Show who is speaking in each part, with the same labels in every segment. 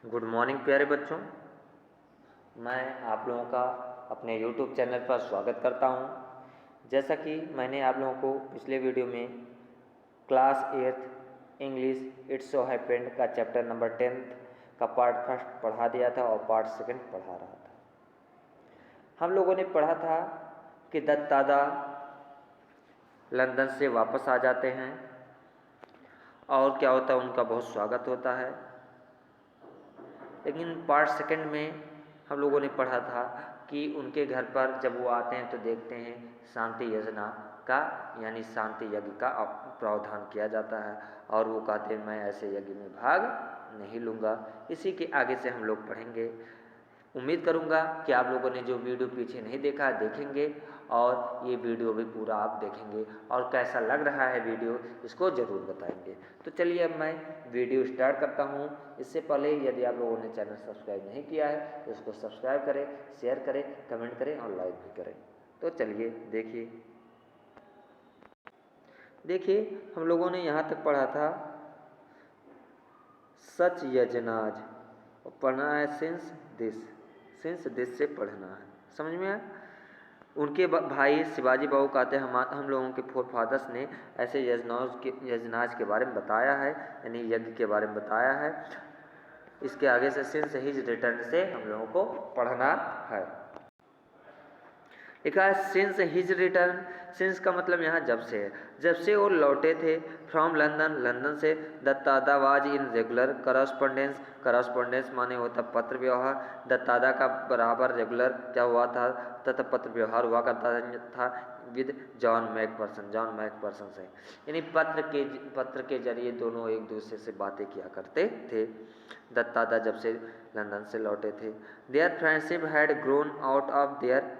Speaker 1: Good morning प्यारे बच्चों। मैं आप लोगों का अपने YouTube चैनल पर स्वागत करता हूं। जैसा कि मैंने आप लोगों को पिछले वीडियो में class 8 English it's so happened का चैप्टर नंबर 10 का पार्ट फर्स्ट पढ़ा दिया था और पार्ट सेकंड पढ़ा रहा था। हम लोगों ने पढ़ा था कि दत्त दादा लंदन से वापस आ जाते हैं और क्या होता है, उनका बहुत स्वागत होता है। लेकिन पार्ट सेकंड में हम लोगों ने पढ़ा था कि उनके घर पर जब वो आते हैं तो देखते हैं शांति योजना का यानी शांति यज्ञ का प्रावधान किया जाता है और वो कहते हैं मैं ऐसे यज्ञ में भाग नहीं लूँगा। इसी के आगे से हम लोग पढ़ेंगे। उम्मीद करूँगा कि आप लोगों ने जो वीडियो पीछे नहीं देखा देखेंगे और ये वीडियो भी पूरा आप देखेंगे और कैसा लग रहा है वीडियो इसको ज़रूर बताएंगे। तो चलिए अब मैं वीडियो स्टार्ट करता हूँ। इससे पहले यदि आप लोगों ने चैनल सब्सक्राइब नहीं किया है तो इसको सब्सक्राइब करें, शेयर करें, कमेंट करें और लाइक भी करें। तो चलिए देखिए हम लोगों ने यहाँ तक पढ़ा था सच यजनाज और पढ़ना है सिंस दिस से पढ़ना है। समझ में आया? उनके भाई शिवाजी बाबू कहते हैं हम लोगों के फोर फादर्स ने ऐसे यजनाज के बारे में बताया है यानी यज्ञ के बारे में बताया है। इसके आगे से सिंस हिज रिटर्न से हम लोगों को पढ़ना है। लिखा है सिंस हिज रिटर्न। सिंस का मतलब यहाँ जब से वो लौटे थे फ्रॉम लंदन से दत्तादा वाज इन रेगुलर करस्पॉन्डेंस माने होता पत्र व्यवहार। दत्तादा का बराबर रेगुलर क्या हुआ था तथा पत्र व्यवहार हुआ करता था विद जॉन मैकपर्सन से, यानी पत्र के जरिए दोनों एक दूसरे से बातें किया करते थे। दत्तादा जब से लंदन से लौटे थे। Their friendship had grown out of their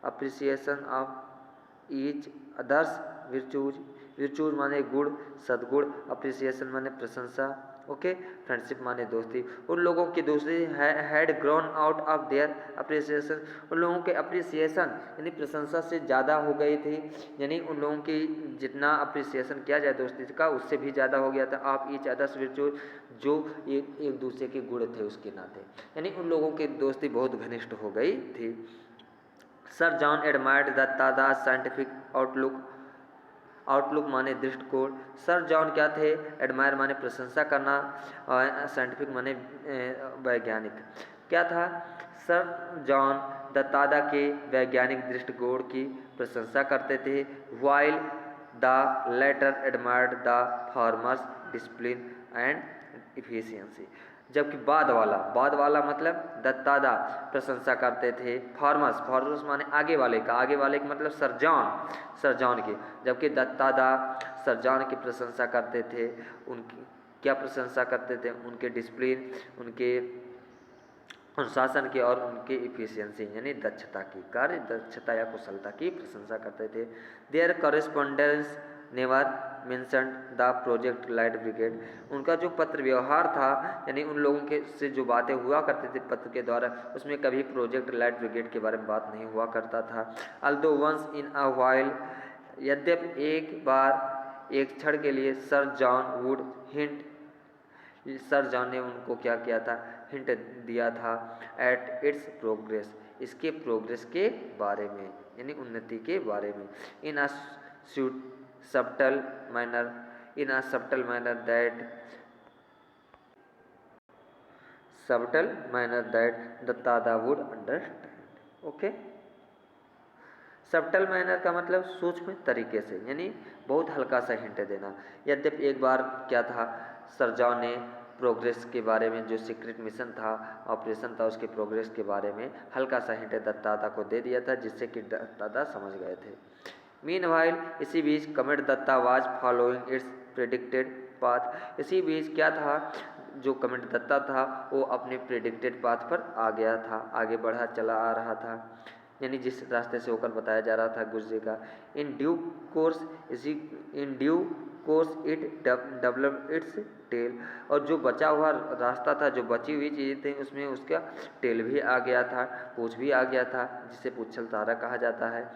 Speaker 1: appreciation of each others virtues माने गुण सद्गुण, अप्रिसिएशन माने प्रशंसा, ओके। फ्रेंडशिप माने दोस्ती। उन लोगों की दोस्ती had grown out of their appreciation, उन लोगों के अप्रिसिएशन यानी प्रशंसा से ज़्यादा हो गई थी, यानी उन लोगों की जितना अप्रिसिएशन किया जाए दोस्ती का उससे भी ज़्यादा हो गया था। ऑफ ईच अदर्स virtues जो एक दूसरे के गुण थे उसके नाते, यानी उन लोगों की दोस्ती बहुत घनिष्ठ हो गई थी। Sir John admired Dattada scientific outlook माने दृष्टिकोण। सर जॉन क्या थे? एडमायर माने प्रशंसा करना और साइंटिफिक माने वैज्ञानिक। क्या था? सर जॉन दत्तादा के वैज्ञानिक दृष्टिकोण की प्रशंसा करते थे। While the latter admired the farmers discipline and efficiency. जबकि बाद वाला मतलब दत्तादा प्रशंसा करते थे फार्मर्स माने आगे वाले का मतलब सर जॉन की, जबकि दत्तादा सर जॉन की प्रशंसा करते थे। उनकी क्या प्रशंसा करते थे? उनके डिसिप्लिन, उनके अनुशासन की और उनके इफिशियंसी यानी कार्य दक्षता या कुशलता की प्रशंसा करते थे। Their correspondence never mentioned the project light brigade. उनका जो पत्र व्यवहार था यानी उन लोगों के से जो बातें हुआ करती थी पत्र के द्वारा उसमें कभी प्रोजेक्ट लाइट ब्रिगेड के बारे में बात नहीं हुआ करता था। Although once in a while, यद्यपि एक बार एक क्षण के लिए सर जॉन ने उनको क्या किया था? हिंट दिया था एट इट्स प्रोग्रेस, इसके प्रोग्रेस के बारे में यानी उन्नति के बारे में। इन अ subtle manner that दत्तादा would understand, okay. Subtle manner का मतलब सूक्ष्म तरीके से यानी बहुत हल्का सा हिंट देना। यद्यपि एक बार क्या था, सर जॉन ने प्रोग्रेस के बारे में जो सीक्रेट मिशन था ऑपरेशन था उसके प्रोग्रेस के बारे में हल्का सा हिंट दत्तादा को दे दिया था जिससे कि दत्तादा समझ गए थे। मीनवाइल इसी बीच comet Datta was following its predicted path. इसी बीच क्या था, जो कमिट दत्ता था वो अपने प्रेडिक्टेड पाथ पर आ गया था, आगे बढ़ा चला आ रहा था यानी जिस रास्ते से होकर बताया जा रहा था गुजरेगा। In due course it develop its tail, और जो बचा हुआ रास्ता था जो बची हुई चीज़ें थी उसमें उसका टेल भी आ गया था, पूंछ भी आ गया था जिसे पुच्छल तारा कहा जाता है।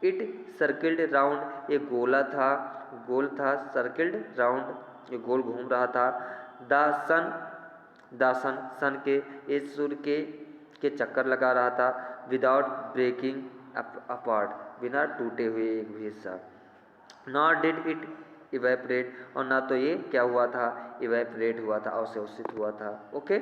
Speaker 1: इट सर्किल्ड राउंड, ये गोल था सर्किल्ड राउंड, ये गोल घूम रहा था। द सन द सन के इस सूर्य के चक्कर लगा रहा था, विदाउट ब्रेकिंग अपार्ट, बिना टूटे हुए एक भी हिस्सा। नॉट डिड इट इवेपरेट, और ना तो ये क्या हुआ था, इवेपरेट हुआ था, अवशोषित हुआ था। ओके,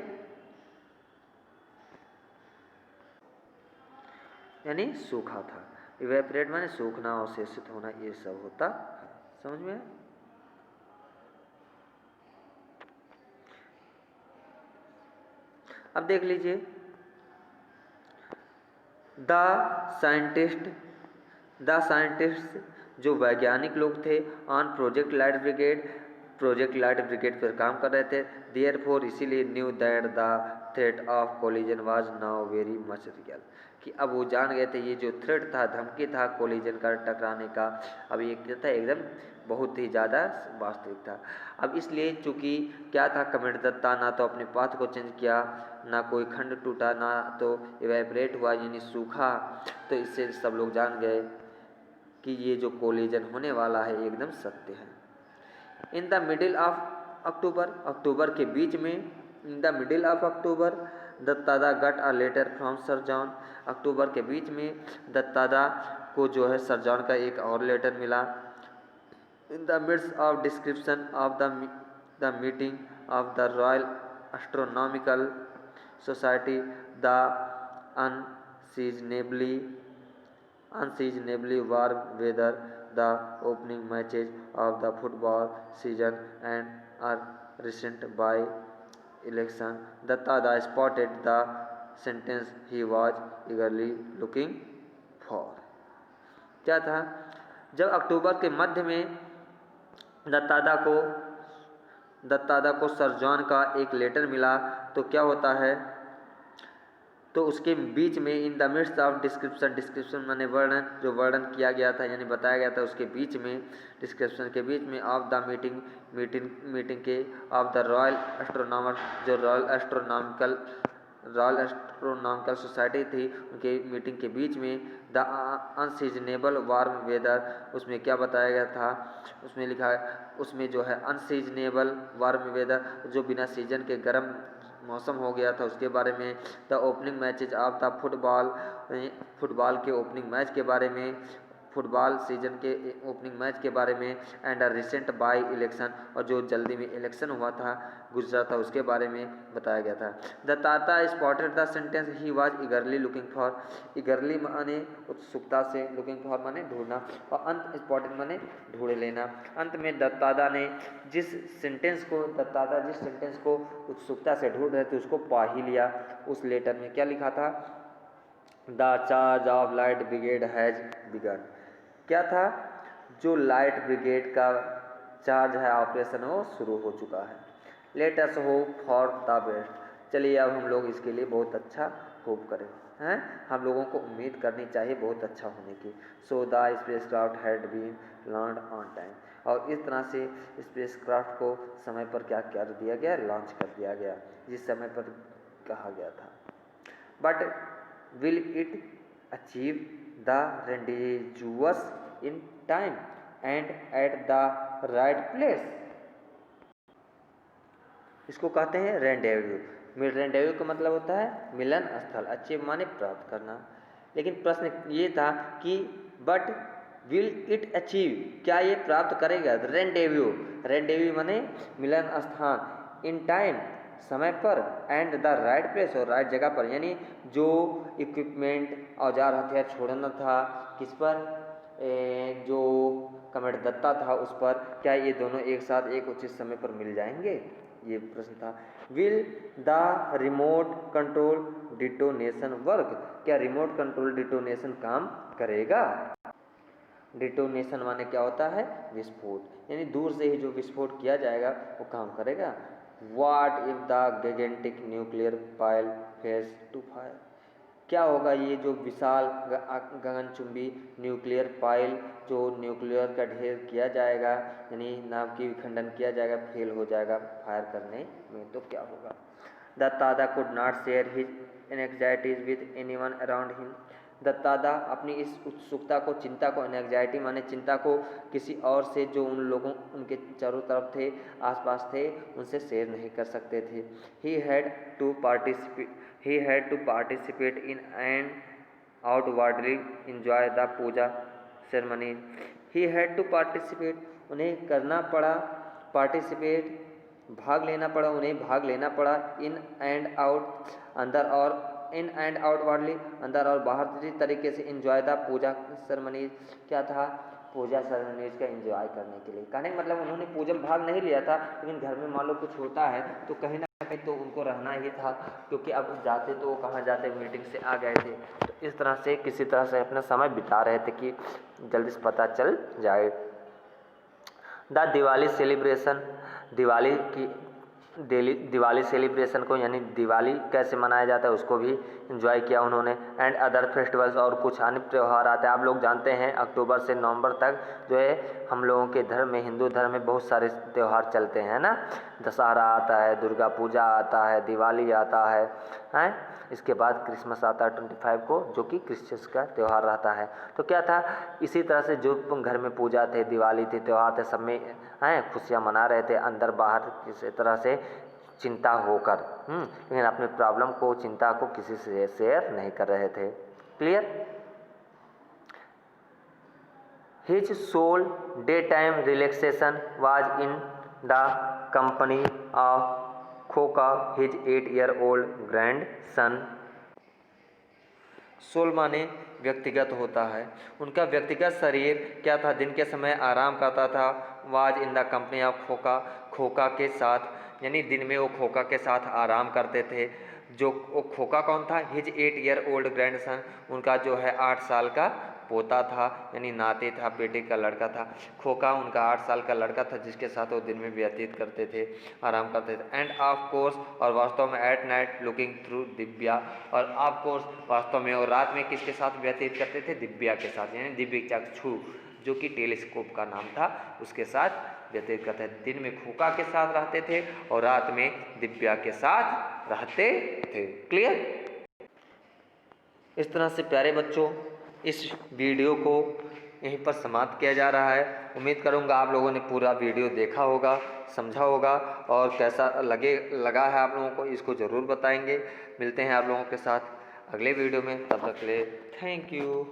Speaker 1: यानी सूखा था। इवेपरेट माने सूखना, अवशोषित होना, ये सब होता। समझ में? अब देख लीजिए, द साइंटिस्ट जो वैज्ञानिक लोग थे ऑन प्रोजेक्ट लाइट ब्रिगेड पर काम कर रहे थे, देयरफॉर इसीलिए knew that the threat of collision was now very much real, कि अब वो जान गए थे ये जो थ्रेट था, धमकी था कोलिजन का, टकराने का, अब ये क्या था, एकदम बहुत ही ज़्यादा वास्तविक था। अब इसलिए चूंकि क्या था, कमेट दत्ता ना तो अपने पाथ को चेंज किया, ना कोई खंड टूटा, ना तो इवेपरेट हुआ यानी सूखा, तो इससे सब लोग जान गए कि ये जो कोलिजन होने वाला है एकदम सत्य है। In the middle of October के बीच में, in the middle of October Dattada got a letter from sir John, अक्टूबर के बीच में दत्तादा को जो है सर जॉन का एक और लेटर मिला। In the midst of description of the meeting of the Royal Astronomical Society, the unseasonably warm weather, the opening matches of the football season, and a recent by-election, Datta spotted the sentence he was eagerly looking for. क्या था, जब अक्टूबर के मध्य में दत्तादा को sir John का एक letter मिला, तो क्या होता है, तो उसके बीच में in the midst of description माने वर्णन, जो वर्णन किया गया था यानी बताया गया था, उसके बीच में, डिस्क्रिप्शन के बीच में, ऑफ द मीटिंग के, ऑफ द रॉयल एस्ट्रोनॉमर, जो रॉयल एस्ट्रोनॉमिकल सोसाइटी थी, उनके मीटिंग के बीच में, द अनसीजनेबल वार्म वेदर, उसमें क्या बताया गया था, उसमें लिखा है, उसमें जो है अनसीजनेबल वार्म वेदर, जो बिना सीजन के गर्म मौसम हो गया था, उसके बारे में, the opening matches of the football के ओपनिंग मैच के बारे में, फुटबॉल सीजन के ओपनिंग मैच के बारे में, and a recent by election, और जो जल्दी में इलेक्शन हुआ था, गुजरा था, उसके बारे में बताया गया था। द ताता spotted the sentence he was ईगरली looking for, ईगरली माने उत्सुकता से, लुकिंग फॉर माने ढूंढना, और अंत स्पॉटेड माने ढूंढ लेना। अंत में दत्तादा जिस सेंटेंस को उत्सुकता से ढूंढ रहे थे उसको पा ही लिया। उस लेटर में क्या लिखा था, the charge of light brigade has begin, क्या था, जो लाइट ब्रिगेड का चार्ज है, ऑपरेशन वो शुरू हो चुका है। Let us hope for the best, चलिए अब हम लोग इसके लिए बहुत अच्छा होप करें, हैं, हम लोगों को उम्मीद करनी चाहिए बहुत अच्छा होने की। So the spacecraft had been launch on time, और इस तरह से स्पेसक्राफ्ट को समय पर क्या कर दिया गया, लॉन्च कर दिया गया, जिस समय पर कहा गया था। But will it achieve the rendezvous in time and at the right place, इसको कहते हैं रेंडेव्यू। रेंडेव्यू का मतलब होता है मिलन स्थल, अचीव माने प्राप्त करना। लेकिन प्रश्न ये था कि बट विल इट अचीव, क्या ये प्राप्त करेगा, रेंडेव्यू माने मिलन स्थान, इन टाइम समय पर, एंड द राइट प्लेस और राइट जगह पर, यानी जो इक्विपमेंट औजार हथियार छोड़ना था किस पर, जो कमेट दत्ता था उस पर, क्या ये दोनों एक साथ एक उचित समय पर मिल जाएंगे, ये प्रश्न था। Will the remote control detonation work, क्या रिमोट कंट्रोल डिटोनेशन काम करेगा। डिटोनेशन माने क्या होता है, विस्फोट, यानी दूर से ही जो विस्फोट किया जाएगा वो काम करेगा। What if the gigantic nuclear pile fails to fire, क्या होगा ये जो विशाल गगनचुंबी न्यूक्लियर पाइल, जो न्यूक्लियर का ढेर किया जाएगा, यानी नाव की विखंडन किया जाएगा, फेल हो जाएगा फायर करने में, तो क्या होगा। Dattada could not share his anxieties with anyone around him, Dattada अपनी इस उत्सुकता को, चिंता को, एंग्जाइटी माने चिंता को किसी और से जो उन लोगों उनके चारों तरफ थे, आसपास थे, उनसे शेयर नहीं कर सकते थे। He had to participate in and outwardly enjoy the puja ceremony. He had to participate, उन्हें करना पड़ा, पार्टिसिपेट भाग लेना पड़ा, उन्हें भाग लेना पड़ा, इन एंड आउट अंदर और इन एंड आउटवर्डली अंदर और बाहर तरीके से, इंजॉय द पूजा सेरेमनीज, क्या था, पूजा सेरेमनीज का इंजॉय करने के लिए। कहने का मतलब उन्होंने पूजा में भाग नहीं लिया था, लेकिन घर में मान लो कुछ होता है तो कहीं ना कहीं तो उनको रहना ही था, क्योंकि अब जाते तो कहाँ जाते, मीटिंग से आ गए थे, तो इस तरह से किसी तरह से अपना समय बिता रहे थे कि जल्दी से पता चल जाए। द दिवाली सेलिब्रेशन, दिवाली की दिवाली सेलिब्रेशन को यानी दिवाली कैसे मनाया जाता है उसको भी इन्जॉय किया उन्होंने। एंड अदर फेस्टिवल्स, और कुछ अन्य त्यौहार आते हैं। आप लोग जानते हैं अक्टूबर से नवंबर तक जो है हम लोगों के धर्म में, हिंदू धर्म में बहुत सारे त्यौहार चलते हैं ना। दशहरा आता है, दुर्गा पूजा आता है, दिवाली आता है, इसके बाद क्रिसमस आता है 25 को, जो कि क्रिश्चियंस का त्यौहार रहता है। तो क्या था, इसी तरह से जो घर में पूजा थे, दिवाली थे, त्यौहार थे, सब में खुशियाँ मना रहे थे, अंदर बाहर किसी तरह से चिंता होकर, लेकिन अपने प्रॉब्लम को, चिंता को किसी से शेयर नहीं कर रहे थे। Clear. His sole daytime relaxation was in the company of Khoka, his 8-year-old grandson. Sole माने व्यक्तिगत होता है, उनका व्यक्तिगत शरीर क्या था, दिन के समय आराम करता था। Was in the company of Khoka, Khoka के साथ, यानी दिन में वो खोका के साथ आराम करते थे। जो वो खोका कौन था, हिज 8-year-old ग्रैंडसन, उनका जो है 8 साल का पोता था, यानी नाते था, बेटे का लड़का था। खोका उनका 8 साल का लड़का था, जिसके साथ वो दिन में व्यतीत करते थे, आराम करते थे। एंड ऑफ कोर्स, और वास्तव में at night looking through Divya, और ऑफ कोर्स वास्तव में, और रात में किसके साथ व्यतीत करते थे, दिव्या के साथ, यानी दिव्य चक्षु जो कि टेलीस्कोप का नाम था, उसके साथ व्यतीत करते थे। दिन में खोका के साथ रहते थे और रात में दिव्या के साथ रहते थे। क्लियर। इस तरह से प्यारे बच्चों, इस वीडियो को यहीं पर समाप्त किया जा रहा है। उम्मीद करूंगा आप लोगों ने पूरा वीडियो देखा होगा, समझा होगा, और कैसा लगा है आप लोगों को, इसको ज़रूर बताएंगे। मिलते हैं आप लोगों के साथ अगले वीडियो में, तब तक के लिए थैंक यू।